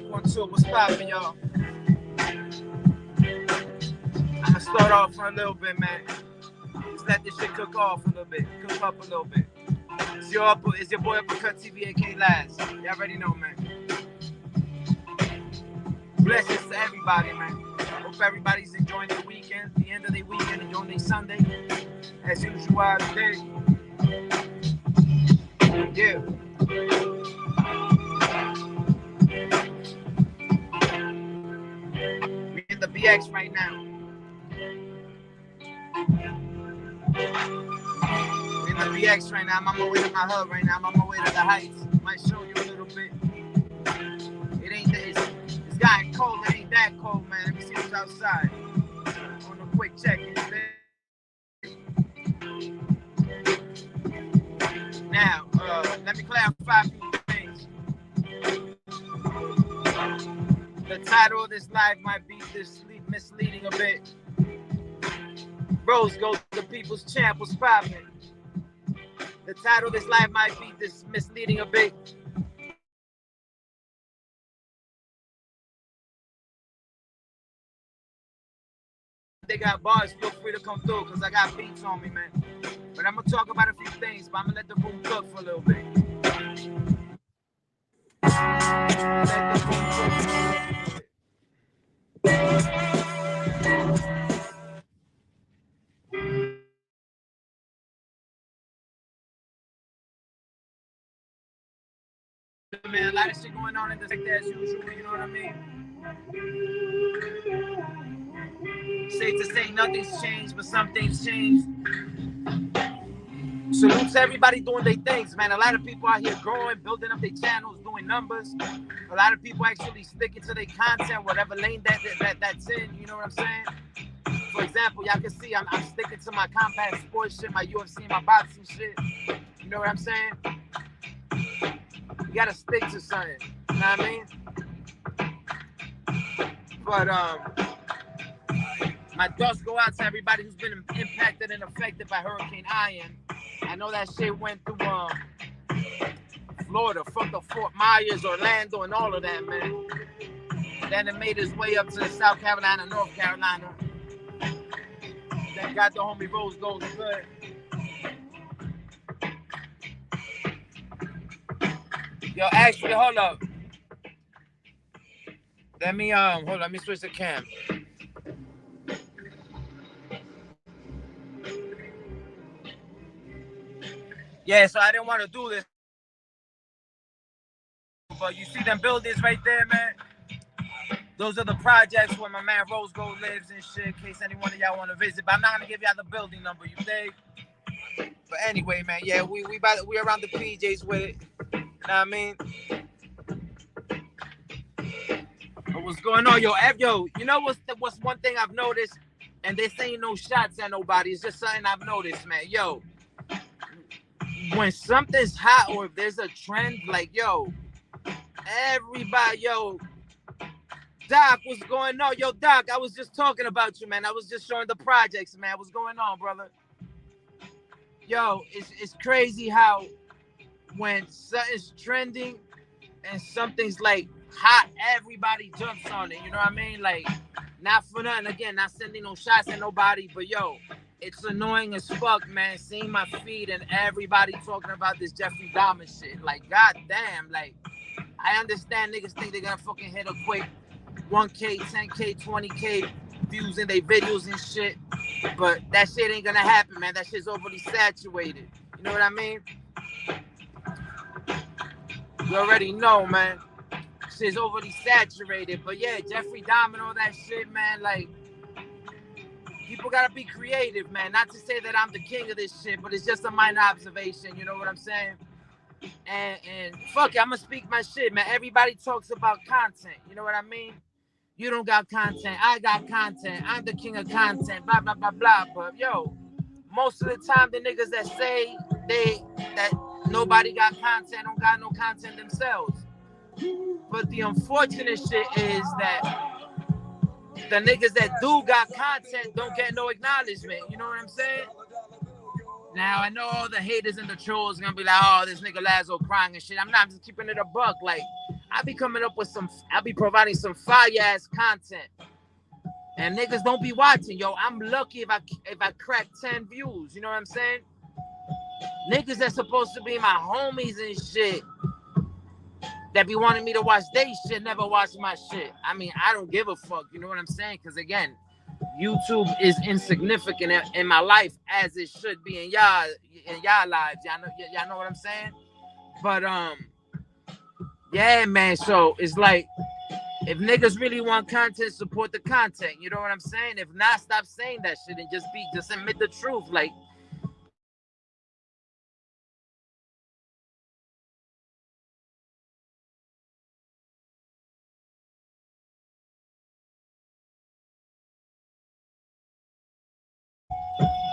Mic 1 2. What's poppin', y'all? I'ma start off for a little bit, man. Just let this shit cook off a little bit. Cook up a little bit. It's your boy Uppercut TV, aka Laz. Y'all already know, man. Blessings to everybody, man. Hope everybody's enjoying their weekend, the end of their weekend, enjoying their Sunday. As usual today. Yeah. We in the BX right now. We in the BX right now. I'm on my way to my hub right now. I'm on my way to the Heights. Might show you a little bit. It ain't that. It's gotten cold. It ain't that cold, man. Let me see what's outside. On a quick check. Now, let me clarify a few things. The title of this live might be misleading a bit. Rose goes to People's Champ. What's poppin'? The title of this live might be misleading a bit. They got bars, feel free to come through because I got beats on me, man. But I'm going to talk about a few things, but I'm going to let the room cook for a little bit. Let the room cook for a little bit. Man, a lot of shit going on in the sector as usual, you know what I mean? Safe to say nothing's changed, but some things changed. Salute to everybody doing their things, man. A lot of people out here growing, building up their channels, doing numbers. A lot of people actually sticking to their content, whatever lane that's in, you know what I'm saying? For example, y'all can see I'm sticking to my Compact Sports shit, my UFC, my boxing shit. You know what I'm saying? You gotta stick to something, you know what I mean? But my thoughts go out to everybody who's been impacted and affected by Hurricane Ian. I know that shit went through Florida, fuck the Fort Myers, Orlando, and all of that, man. Then it made its way up to South Carolina, North Carolina. Then got the homie Rose Gold good. Yo, actually, hold up. Let me switch the cam. Yeah, so I didn't want to do this. But you see them buildings right there, man? Those are the projects where my man Rose Gold lives and shit, in case any one of y'all want to visit. But I'm not going to give y'all the building number, you dig? But anyway, man, yeah, we around the PJs with it. You know what I mean? But what's going on? Yo, you know what's one thing I've noticed? And this ain't no shots at nobody. It's just something I've noticed, man. Yo, when something's hot or if there's a trend, like, yo, everybody, yo, Doc, what's going on? Yo, Doc, I was just talking about you, man. I was just showing the projects, man. What's going on, brother? Yo, it's crazy how when something's trending and something's like hot, everybody jumps on it. You know what I mean? Like, not for nothing. Again, not sending no shots at nobody, but yo, it's annoying as fuck, man. Seeing my feed and everybody talking about this Jeffrey Dahmer shit. Like, goddamn, like, I understand niggas think they're gonna fucking hit a quick 1K, 10K, 20K views in their videos and shit, but that shit ain't gonna happen, man. That shit's overly saturated. You know what I mean? You already know, man. Shit's overly saturated. But yeah, Jeffrey Dahmer and all that shit, man, like, people gotta be creative, man. Not to say that I'm the king of this shit, but it's just a minor observation, you know what I'm saying? And fuck it, I'm gonna speak my shit, man. Everybody talks about content, you know what I mean? You don't got content, I got content, I'm the king of content, blah, blah, blah, blah. But yo, most of the time the niggas that say that nobody got content don't got no content themselves. But the unfortunate shit is that the niggas that do got content don't get no acknowledgement, you know what I'm saying? Now, I know all the haters and the trolls gonna be like, oh, this nigga Lazo crying and shit. I'm not just keeping it a buck. Like, I be coming up with I be providing some fire ass content. And niggas don't be watching, yo. I'm lucky if I crack 10 views. You know what I'm saying? Niggas that's supposed to be my homies and shit that be wanting me to watch they shit never watch my shit. I mean, I don't give a fuck. You know what I'm saying? Because again, YouTube is insignificant in my life as it should be in y'all lives. Y'all know what I'm saying? But yeah, man. So it's like, if niggas really want content, support the content. You know what I'm saying? If not, stop saying that shit and just admit the truth. Like,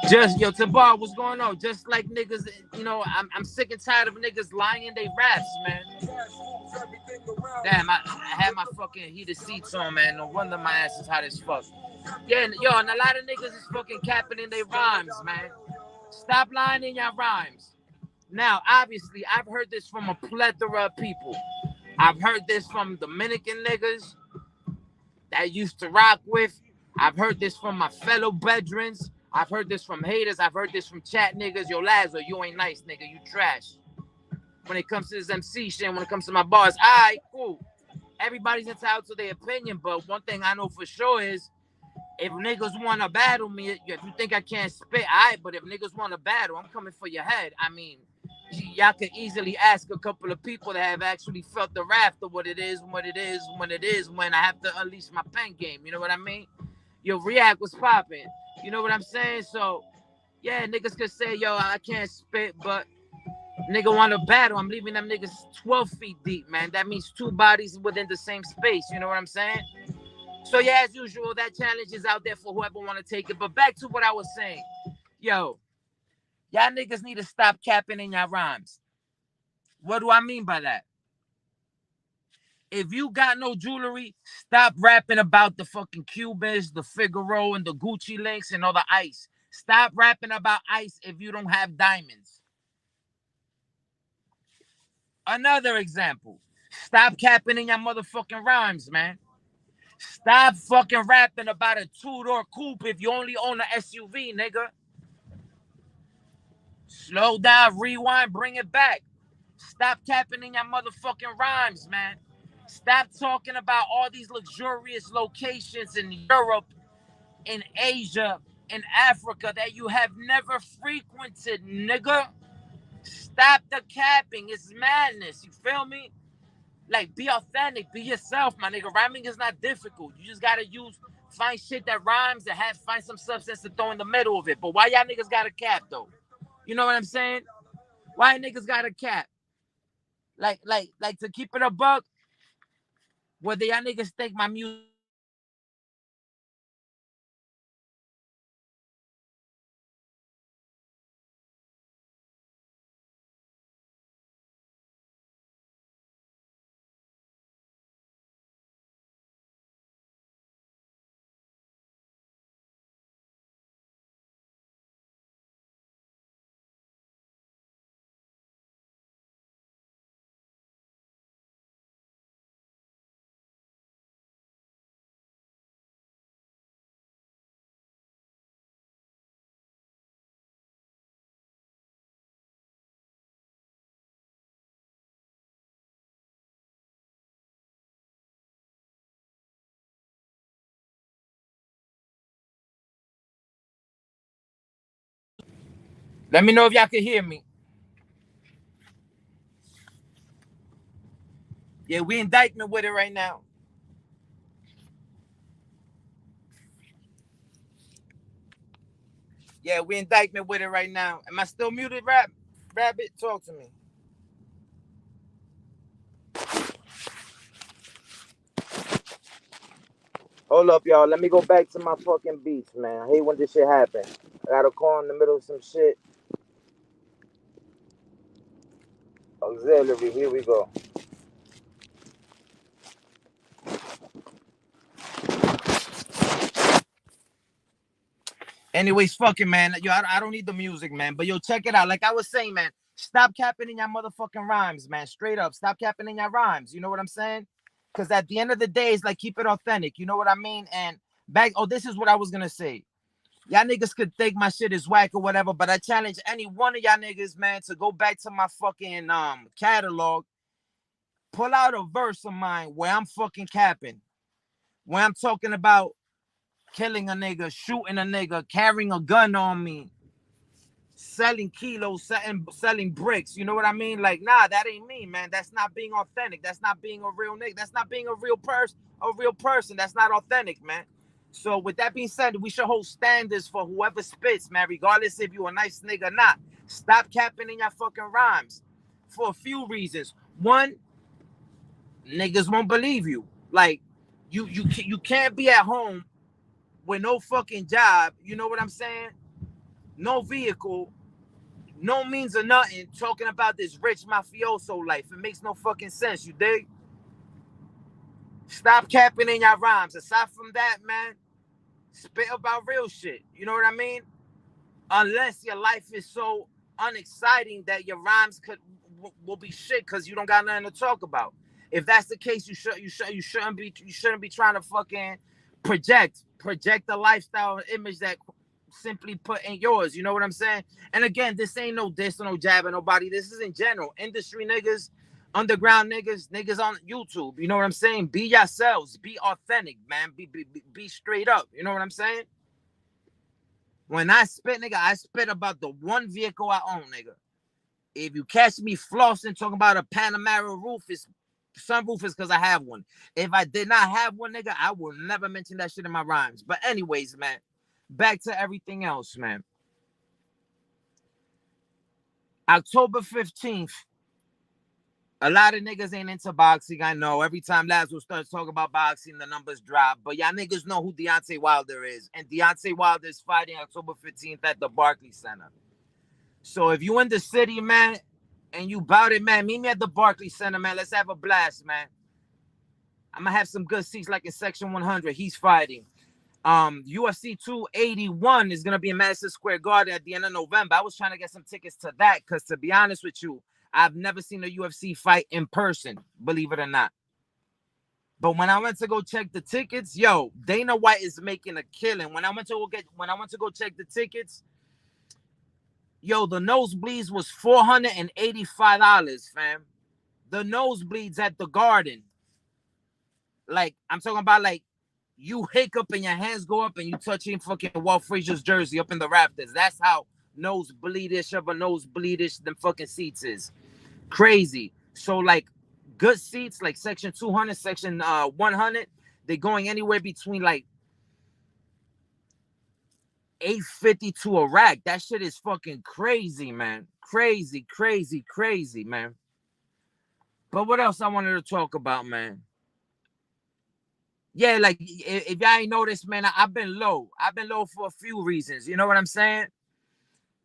just yo, Tabar, what's going on? Just like niggas, you know, I'm sick and tired of niggas lying in their raps, man. Damn, I had my fucking heated seats on, man. No wonder my ass is hot as fuck. Yeah, yo, and a lot of niggas is fucking capping in their rhymes, man. Stop lying in your rhymes. Now, obviously, I've heard this from a plethora of people. I've heard this from Dominican niggas that I used to rock with. I've heard this from my fellow bedrons. I've heard this from haters. I've heard this from chat niggas. Yo, Lazo, you ain't nice, nigga. You trash. When it comes to this MC shit, when it comes to my bars, all right, cool. Everybody's entitled to their opinion, but one thing I know for sure is, if niggas want to battle me, if you think I can't spit, all right, but if niggas want to battle, I'm coming for your head. I mean, y'all could easily ask a couple of people that have actually felt the wrath of what it is, when I have to unleash my pen game. You know what I mean? Yo, React was popping. You know what I'm saying? So, yeah, niggas could say, yo, I can't spit, but nigga want to battle. I'm leaving them niggas 12 feet deep, man. That means two bodies within the same space. You know what I'm saying? So, yeah, as usual, that challenge is out there for whoever want to take it. But back to what I was saying. Yo, y'all niggas need to stop capping in y'all rhymes. What do I mean by that? If you got no jewelry, stop rapping about the fucking Cubans, the Figaro, and the Gucci links and all the ice. Stop rapping about ice if you don't have diamonds. Another example. Stop capping in your motherfucking rhymes, man. Stop fucking rapping about a two-door coupe if you only own an SUV, nigga. Slow down, rewind, bring it back. Stop capping in your motherfucking rhymes, man. Stop talking about all these luxurious locations in Europe, in Asia, in Africa that you have never frequented, nigga. Stop the capping. It's madness. You feel me? Like, be authentic. Be yourself, my nigga. Rhyming is not difficult. You just gotta find shit that rhymes and find some substance to throw in the middle of it. But why y'all niggas got a cap, though? You know what I'm saying? Why niggas got a cap? Like to keep it a buck, whether y'all niggas think my music. Let me know if y'all can hear me. Yeah, we indictment with it right now. Yeah, we indictment with it right now. Am I still muted, Rabbit? Talk to me. Hold up, y'all. Let me go back to my fucking beats, man. I hate when this shit happen. I got a call in the middle of some shit. Auxiliary, here we go. Anyways, fucking man, yo, I don't need the music, man. But yo, check it out. Like I was saying, man, Stop capping in your motherfucking rhymes, man. Straight up. Stop capping in your rhymes. You know what I'm saying? Because at the end of the day, it's like keep it authentic. You know what I mean? And back, oh, this is what I was gonna say. Y'all niggas could think my shit is whack or whatever, but I challenge any one of y'all niggas, man, to go back to my fucking catalog, pull out a verse of mine where I'm fucking capping, where I'm talking about killing a nigga, shooting a nigga, carrying a gun on me, selling kilos, selling bricks. You know what I mean? Like, nah, that ain't me, man. That's not being authentic. That's not being a real nigga. That's not being a real person. That's not authentic, man. So with that being said, we should hold standards for whoever spits, man, regardless if you a nice nigga or not. Stop capping in your fucking rhymes for a few reasons. One, niggas won't believe you. Like, you can't be at home with no fucking job. You know what I'm saying? No vehicle, no means of nothing, talking about this rich mafioso life. It makes no fucking sense, you dig? Stop capping in your rhymes. Aside from that, man, spit about real shit. You know what I mean? Unless your life is so unexciting that your rhymes will be shit because you don't got nothing to talk about. If that's the case, you shouldn't be trying to fucking project the lifestyle and image that simply put ain't yours. You know what I'm saying? And again, this ain't no diss or no jab at nobody. This is in general. Industry niggas, underground niggas on YouTube. You know what I'm saying? Be yourselves. Be authentic, man. Be straight up. You know what I'm saying? When I spit, nigga, I spit about the one vehicle I own, nigga. If you catch me flossing talking about a Panamera sunroof is because I have one. If I did not have one, nigga, I will never mention that shit in my rhymes. But anyways, man, back to everything else, man. October 15th. A lot of niggas ain't into boxing. I know. Every time Lazlo starts talking about boxing, the numbers drop. But y'all niggas know who Deontay Wilder is. And Deontay Wilder is fighting October 15th at the Barclays Center. So if you in the city, man, and you bout it, man, meet me at the Barclays Center, man. Let's have a blast, man. I'm going to have some good seats like in Section 100. He's fighting. UFC 281 is going to be in Madison Square Garden at the end of November. I was trying to get some tickets to that because, to be honest with you, I've never seen a UFC fight in person, believe it or not. But when I went to go check the tickets, yo, Dana White is making a killing. When I went to go check the tickets, yo, the nosebleeds was $485, fam. The nosebleeds at the Garden. Like, I'm talking about, like, you hiccup and your hands go up and you touching fucking Walt Frazier's jersey up in the rafters. That's how nosebleedish of a nosebleedish them fucking seats is. Crazy. So, like, good seats, like Section 200, Section 100, they're going anywhere between, like, $850 to a rack. That shit is fucking crazy, man. Crazy, man. But what else I wanted to talk about, man? Yeah, like, if y'all ain't noticed, man, I've been low. I've been low for a few reasons. You know what I'm saying?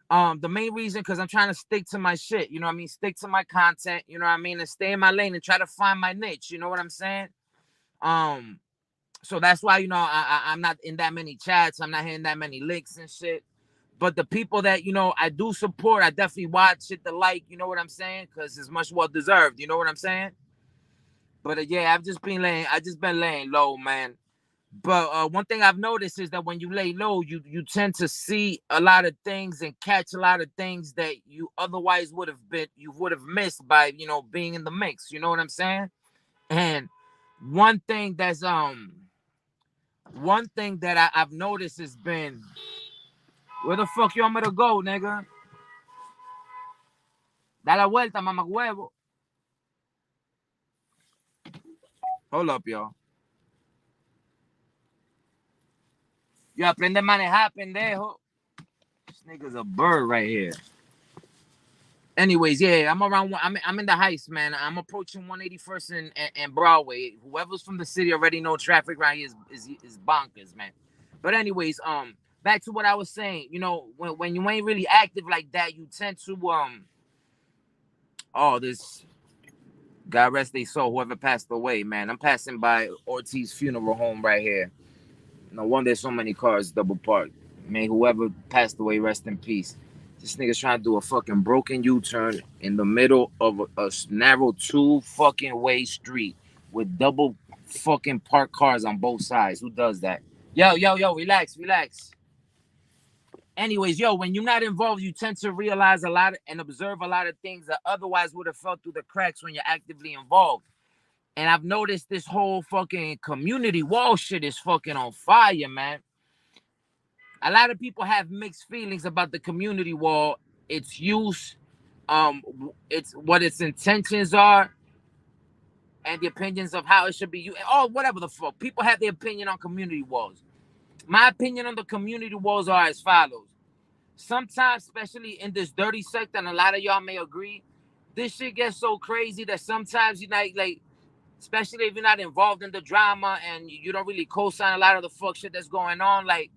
The main reason, because I'm trying to stick to my shit. You know what I mean? Stick to my content. You know what I mean? And stay in my lane and try to find my niche. You know what I'm saying? So that's why, you know, I'm not in that many chats. I'm not hearing that many links and shit. But the people that, you know, I do support, I definitely watch it to like, you know what I'm saying? Because it's much well deserved. You know what I'm saying? But yeah, I've just been laying low, man. But one thing I've noticed is that when you lay low, you tend to see a lot of things and catch a lot of things that you otherwise would have missed by, you know, being in the mix. You know what I'm saying? And one thing that I've noticed has been, where the fuck you want me to go, nigga? Da la vuelta, mamahuevo. Hold up, y'all. Yo, aprende a manejar, pendejo. This nigga's a bird right here. Anyways, yeah, I'm in the Heights, man. I'm approaching 181st and Broadway. Whoever's from the city already know traffic right here is bonkers, man. But anyways, back to what I was saying. You know, when you ain't really active like that, you tend to this, God rest their soul, whoever passed away, man. I'm passing by Ortiz Funeral Home right here. No wonder there's so many cars double parked. Man, whoever passed away, rest in peace. This nigga's trying to do a fucking broken U-turn in the middle of a narrow two fucking way street with double fucking parked cars on both sides. Who does that? Yo, relax, relax. Anyways, yo, when you're not involved, you tend to realize a lot and observe a lot of things that otherwise would have fell through the cracks when you're actively involved. And I've noticed this whole fucking community wall shit is fucking on fire, man. A lot of people have mixed feelings about the community wall, its use, its what its intentions are, and the opinions of how it should be used. Oh, whatever the fuck. People have their opinion on community walls. My opinion on the community walls are as follows. Sometimes, especially in this dirty sector, and a lot of y'all may agree, this shit gets so crazy that sometimes you like, especially if you're not involved in the drama and you don't really co-sign a lot of the fuck shit that's going on, like,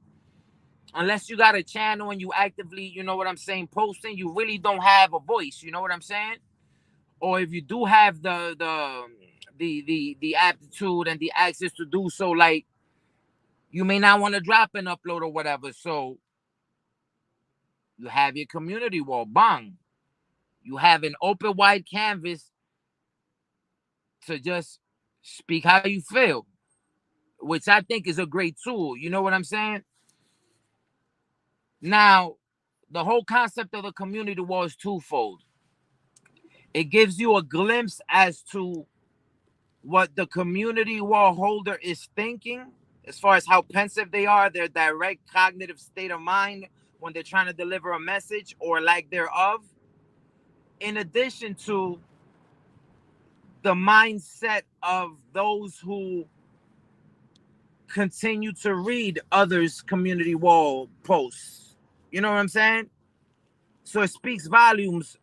unless you got a channel and you actively, you know what I'm saying, posting, you really don't have a voice, you know what I'm saying? Or if you do have the aptitude and the access to do so, like, you may not want to drop an upload or whatever. So you have your community wall, bang. You have an open wide canvas to just speak how you feel, which I think is a great tool. You know what I'm saying? Now, the whole concept of the community wall is twofold. It gives you a glimpse as to what the community wall holder is thinking, as far as how pensive they are, their direct cognitive state of mind when they're trying to deliver a message or lack thereof, in addition to the mindset of those who continue to read others' community wall posts. You know what I'm saying? So it speaks volumes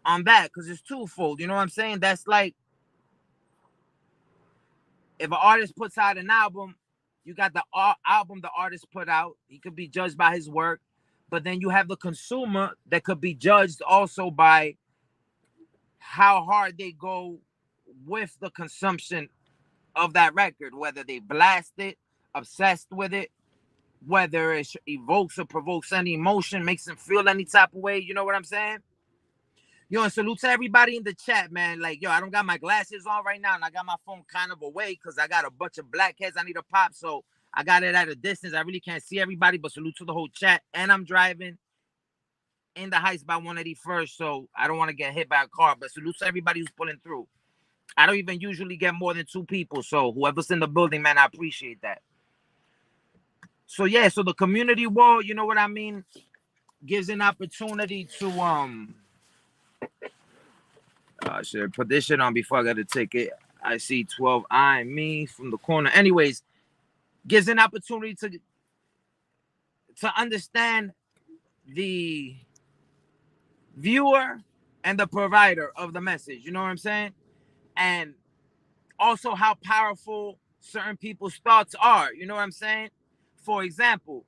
on that because it's twofold. You know what I'm saying? That's like if an artist puts out an album, you got the album the artist put out. He could be judged by his work, but then you have the consumer that could be judged also by how hard they go with the consumption of that record, whether they blast it, obsessed with it, whether it evokes or provokes any emotion, makes them feel any type of way. You know what I'm saying? Yo, and salute to everybody in the chat, man. Like, yo, I don't got my glasses on right now, and I got my phone kind of away because I got a bunch of blackheads I need to pop, so I got it at a distance. I really can't see everybody, but salute to the whole chat. And I'm driving in the Heights by 181st, so I don't want to get hit by a car, but salute to everybody who's pulling through. I don't even usually get more than 2 people, so whoever's in the building, man, I appreciate that. So, yeah, so the community wall, you know what I mean, gives an opportunity to, should I put this shit on before I got to take it? I see 12 eyeing me from the corner. Anyways, gives an opportunity to understand the viewer and the provider of the message. You know what I'm saying? And also how powerful certain people's thoughts are. You know what I'm saying? For example,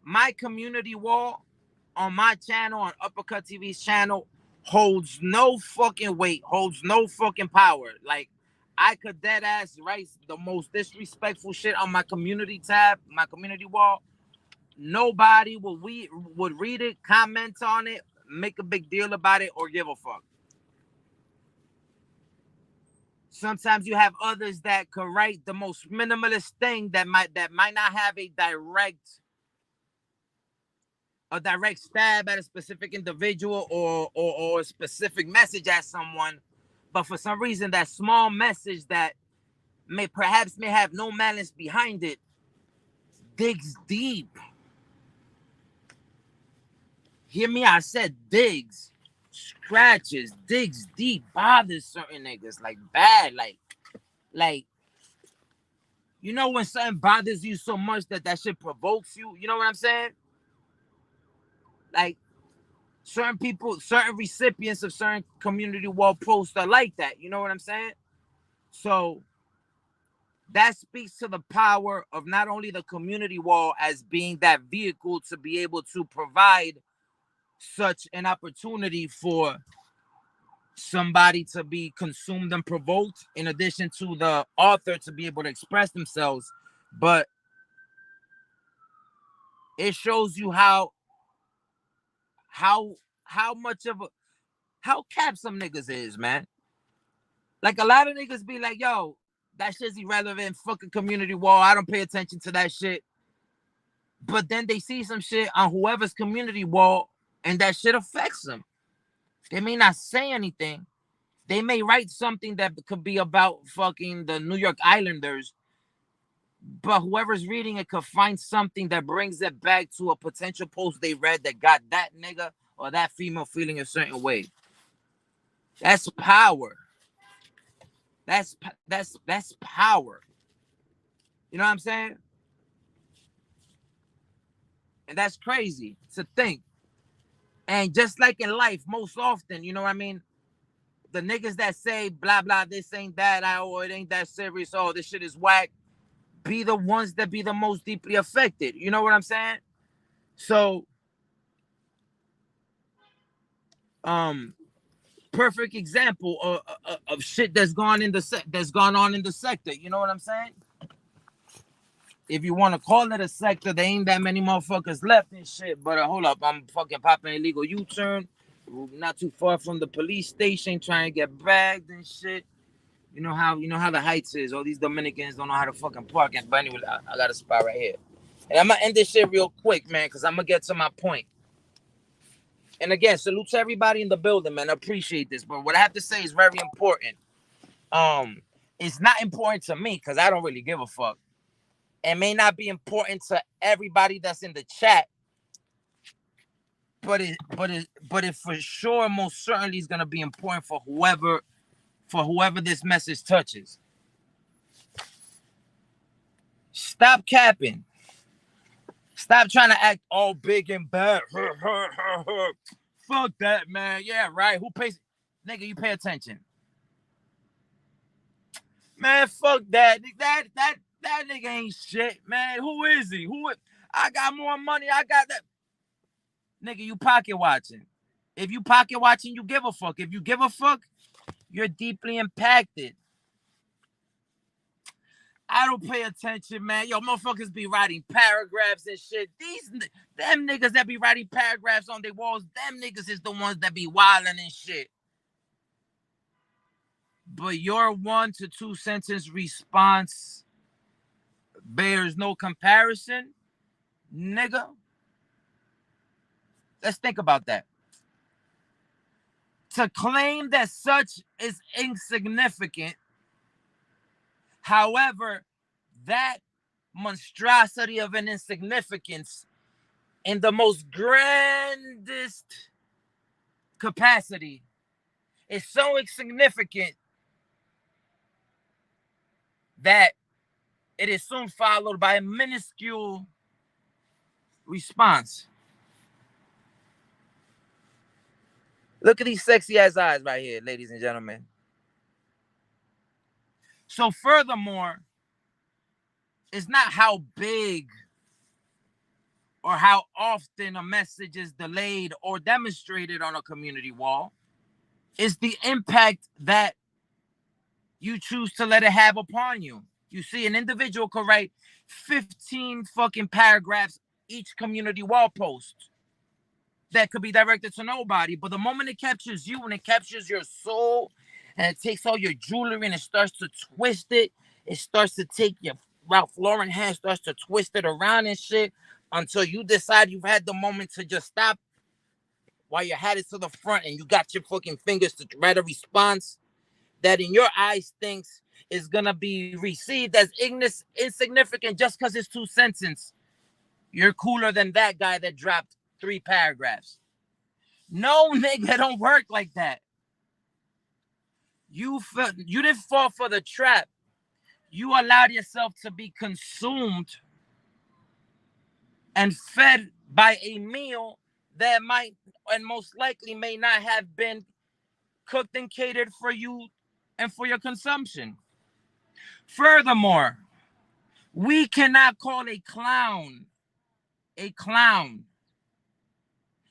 my community wall on my channel, on Uppercut TV's channel, holds no fucking weight, holds no fucking power. Like, I could dead ass write the most disrespectful shit on my community tab, my community wall. Nobody would read it, comment on it, make a big deal about it, or give a fuck. Sometimes you have others that could write the most minimalist thing that might not have a direct stab at a specific individual or a specific message at someone, but for some reason that small message that may have no malice behind it digs deep. Hear me? I said digs, scratches, digs deep, bothers certain niggas like bad, like you know when something bothers you so much that shit provokes you. You know what I'm saying? Like certain people, certain recipients of certain community wall posts are like that. You know what I'm saying? So that speaks to the power of not only the community wall as being that vehicle to be able to provide such an opportunity for somebody to be consumed and provoked, in addition to the author to be able to express themselves, but it shows you how how much of a how cap some niggas is, man. Like a lot of niggas be like, yo, that shit's irrelevant. Fucking community wall. I don't pay attention to that shit. But then they see some shit on whoever's community wall, and that shit affects them. They may not say anything. They may write something that could be about fucking the New York Islanders, but whoever's reading it could find something that brings it back to a potential post they read that got that nigga or that female feeling a certain way. That's power. That's power. You know what I'm saying? And that's crazy to think. And just like in life, most often, you know what I mean? The niggas that say blah blah, this ain't that, or it ain't that serious, oh, this shit is whack, be the ones that be the most deeply affected. You know what I'm saying? So, perfect example of shit that's gone on in the sector. You know what I'm saying? If you want to call it a sector, there ain't that many motherfuckers left and shit. But hold up, I'm fucking popping illegal U-turn, not too far from the police station, trying to get bagged and shit. You know how the Heights is. All these Dominicans don't know how to fucking park. But anyway, I got a spot right here, and I'm gonna end this shit real quick, man, because I'm gonna get to my point. And again, salute to everybody in the building, man. I appreciate this, but what I have to say is very important. It's not important to me because I don't really give a fuck. It may not be important to everybody that's in the chat, but it for sure, most certainly is gonna be important for whoever this message touches. Stop capping. Stop trying to act all big and bad. Fuck that, man. Yeah, right. Who pays? Nigga, you pay attention. Man, fuck that. That nigga ain't shit, man. Who is he? I got more money. I got that. Nigga, you pocket watching. If you pocket watching, you give a fuck. If you give a fuck, you're deeply impacted. I don't pay attention, man. Yo, motherfuckers be writing paragraphs and shit. Them niggas that be writing paragraphs on their walls, them niggas is the ones that be wilding and shit. But your 1 to 2 sentence response bears no comparison, nigga. Let's think about that. To claim that such is insignificant, however, that monstrosity of an insignificance in the most grandest capacity is so insignificant that it is soon followed by a minuscule response. Look at these sexy ass eyes right here, ladies and gentlemen. So furthermore, it's not how big or how often a message is delayed or demonstrated on a community wall. It's the impact that you choose to let it have upon you. You see, an individual could write 15 fucking paragraphs each community wall post that could be directed to nobody. But the moment it captures you and it captures your soul and it takes all your jewelry and it starts to twist it, it starts to take your Ralph Lauren hand, starts to twist it around and shit until you decide you've had the moment to just stop while you had it to the front and you got your fucking fingers to write a response that in your eyes thinks is going to be received as insignificant just because it's 2 sentences. You're cooler than that guy that dropped 3 paragraphs. No, nigga, don't work like that. You didn't fall for the trap. You allowed yourself to be consumed and fed by a meal that might and most likely may not have been cooked and catered for you and for your consumption. Furthermore, we cannot call a clown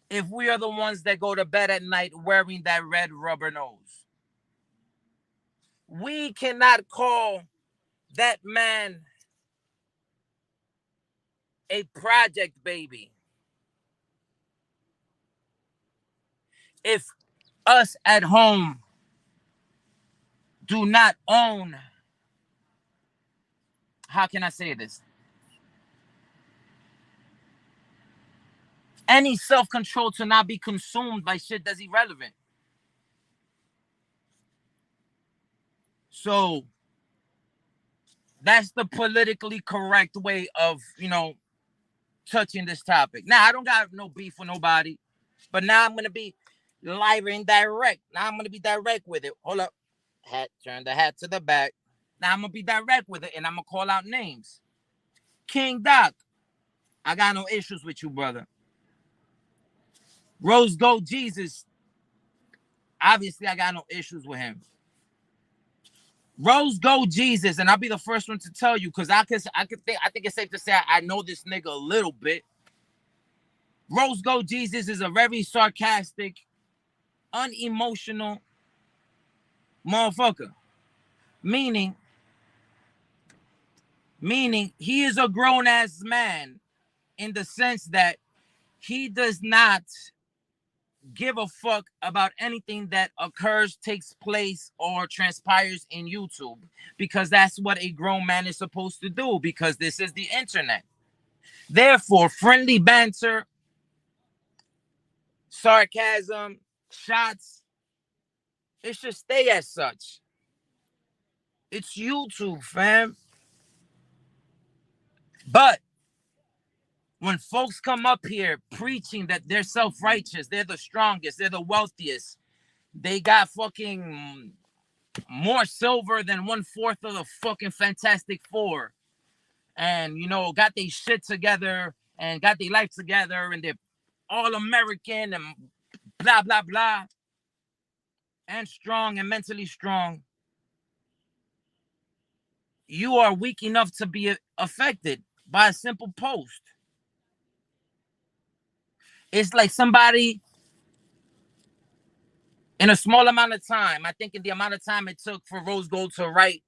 if we are the ones that go to bed at night wearing that red rubber nose. We cannot call that man a project baby If us at home do not own, how can I say this? Any self-control to not be consumed by shit that's irrelevant. So that's the politically correct way of, touching this topic. Now, I don't got no beef with nobody, but now I'm going to be live and direct. Now I'm going to be direct with it. Hold up. Turn the hat to the back. Now I'm going to be direct with it, and I'm going to call out names. King Doc, I got no issues with you, brother. Rose Gold Jesus, obviously I got no issues with him. Rose Gold Jesus, and I'll be the first one to tell you, because I think it's safe to say I know this nigga a little bit. Rose Gold Jesus is a very sarcastic, unemotional motherfucker. Meaning he is a grown-ass man in the sense that he does not give a fuck about anything that occurs, takes place, or transpires in YouTube, because that's what a grown man is supposed to do, because this is the internet. Therefore, friendly banter, sarcasm, shots, it should stay as such. It's YouTube, fam. But when folks come up here preaching that they're self-righteous, they're the strongest, they're the wealthiest, they got fucking more silver than 1/4 of the fucking Fantastic Four, and got their shit together and got their life together, and they're all American and blah blah blah, and strong and mentally strong, you are weak enough to be affected by a simple post. It's like somebody in a small amount of time, I think in the amount of time it took for Rose Gold to write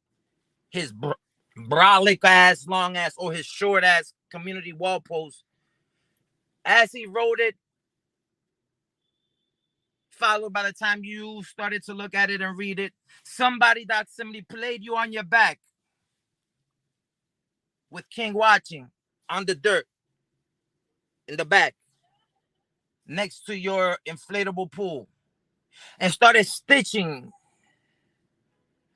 his brolic ass, long ass, or his short ass community wall post, as he wrote it, followed by the time you started to look at it and read it, somebody that simply played you on your back with King watching on the dirt in the back next to your inflatable pool and started stitching.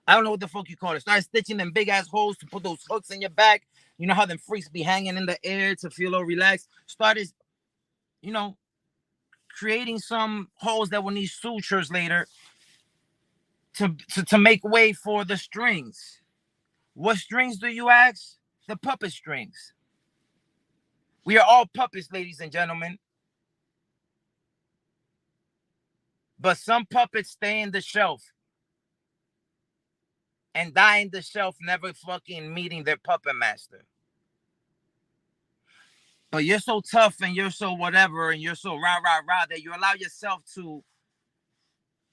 I don't know what the fuck you call it. Started stitching them big ass holes to put those hooks in your back. You know how them freaks be hanging in the air to feel all relaxed. Started, creating some holes that will need sutures later to make way for the strings. What strings do you ask? The puppet strings. We are all puppets, ladies and gentlemen. But some puppets stay in the shelf and die in the shelf, never fucking meeting their puppet master. But you're so tough and you're so whatever and you're so rah, rah, rah that you allow yourself to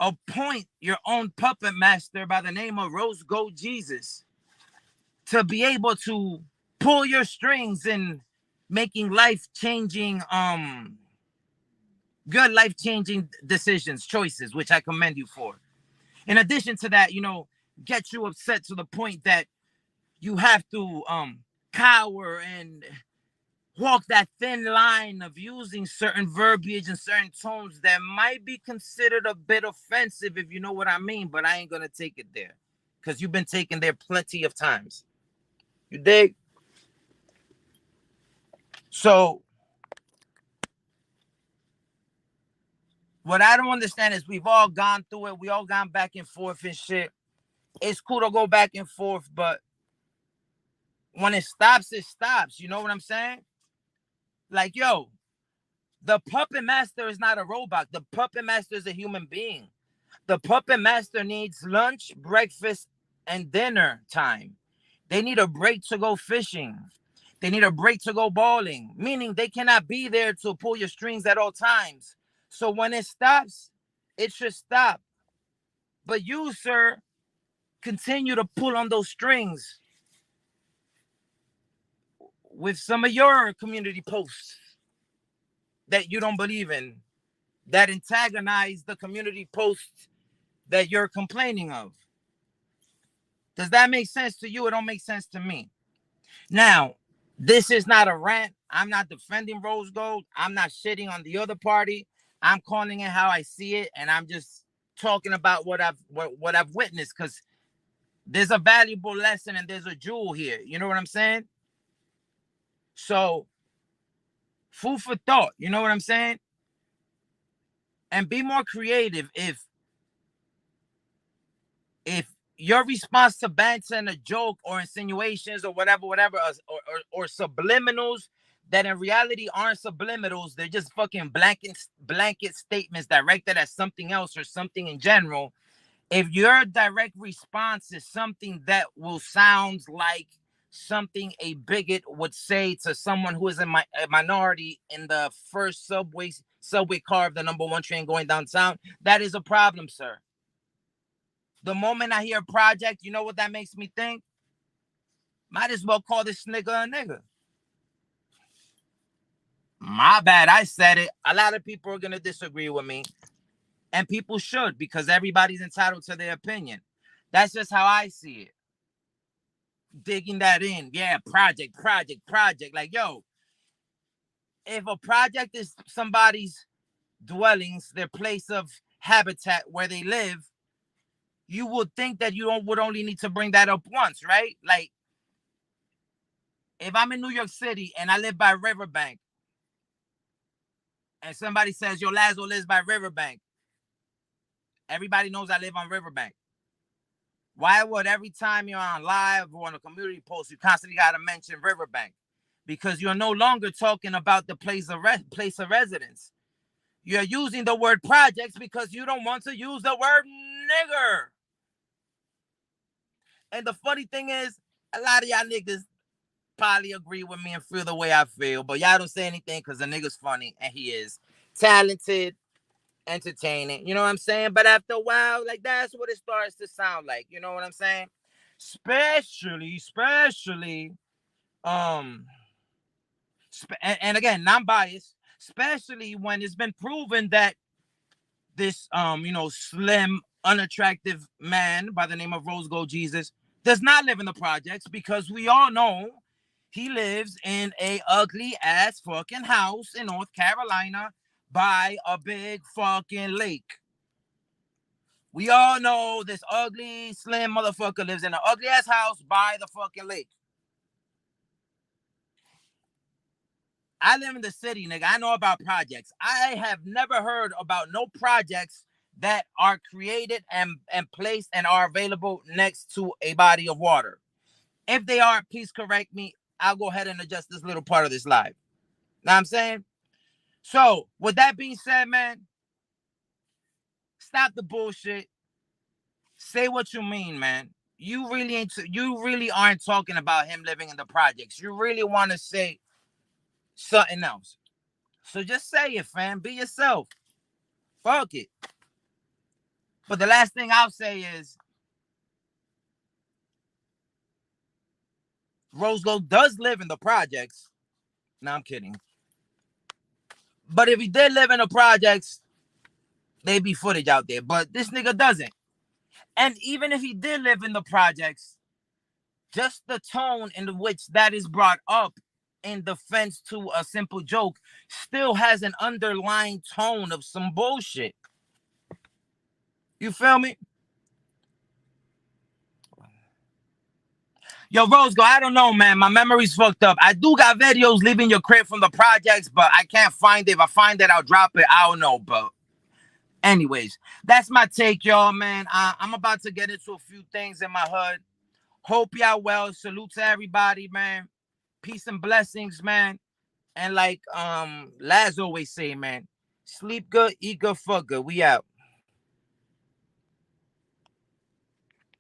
appoint your own puppet master by the name of Rose Gold Jesus to be able to pull your strings in making life-changing, good life-changing decisions, choices, which I commend you for. In addition to that, get you upset to the point that you have to cower and walk that thin line of using certain verbiage and certain tones that might be considered a bit offensive, if you know what I mean, but I ain't gonna take it there because you've been taken there plenty of times. You dig? So what I don't understand is we've all gone through it. We all gone back and forth and shit. It's cool to go back and forth, but when it stops, it stops. You know what I'm saying? Like, yo, the puppet master is not a robot. The puppet master is a human being. The puppet master needs lunch, breakfast, and dinner time. They need a break to go fishing. They need a break to go bowling, meaning they cannot be there to pull your strings at all times. So when it stops, it should stop. But you, sir, continue to pull on those strings with some of your community posts that you don't believe in. that antagonize the community posts that you're complaining of. Does that make sense to you? It don't make sense to me. Now, this is not a rant. I'm not defending Rose Gold. I'm not shitting on the other party. I'm calling it how I see it, and I'm just talking about what I've witnessed, because there's a valuable lesson and there's a jewel here. You know what I'm saying? So, food for thought. You know what I'm saying? And be more creative. If your response to banter and a joke or insinuations or whatever, or subliminals that in reality aren't subliminals, they're just fucking blanket statements directed at something else or something in general. If your direct response is something that will sound like something a bigot would say to someone who is a minority in the first subway car of the number one train going downtown, that is a problem, sir. The moment I hear project, you know what that makes me think? Might as well call this nigga a nigga. My bad, I said it. A lot of people are going to disagree with me. And people should, because everybody's entitled to their opinion. That's just how I see it. Digging that in. Yeah, project. Like, yo, if a project is somebody's dwellings, their place of habitat where they live, you would think that you would only need to bring that up once, right? Like, if I'm in New York City and I live by Riverbank, and somebody says, yo, Lazo lives by Riverbank, everybody knows I live on Riverbank. Why would every time you're on live or on a community post, you constantly got to mention Riverbank? Because you're no longer talking about the place of residence. You're using the word projects because you don't want to use the word nigger. And the funny thing is, a lot of y'all niggas probably agree with me and feel the way I feel, but y'all don't say anything because the nigga's funny, and he is talented, entertaining, you know what I'm saying? But after a while, like, that's what it starts to sound like, you know what I'm saying? Especially, and again, non-biased, especially when it's been proven that this, slim, unattractive man by the name of Rose Gold Jesus does not live in the projects, because we all know he lives in a ugly ass fucking house in North Carolina by a big fucking lake. We all know this ugly, slim motherfucker lives in an ugly ass house by the fucking lake. I live in the city, nigga. I know about projects. I have never heard about no projects that are created and placed and are available next to a body of water. If they are, please correct me. I'll go ahead and adjust this little part of this live. Know what I'm saying? So, with that being said, man, stop the bullshit. Say what you mean, man. You really aren't talking about him living in the projects. You really want to say something else. So just say it, fam. Be yourself. Fuck it. But the last thing I'll say is, Rose Gold does live in the projects. No, I'm kidding. But if he did live in the projects, there'd be footage out there. But this nigga doesn't. And even if he did live in the projects, just the tone in which that is brought up in defense to a simple joke still has an underlying tone of some bullshit. You feel me? Yo, Rose Gold, I don't know, man. My memory's fucked up. I do got videos leaving your crib from the projects, but I can't find it. If I find it, I'll drop it. I don't know, but anyways, that's my take, y'all, man. I'm about to get into a few things in my hood. Hope y'all well. Salute to everybody, man. Peace and blessings, man. And like Laz always say, man, sleep good, eat good, fuck good. We out.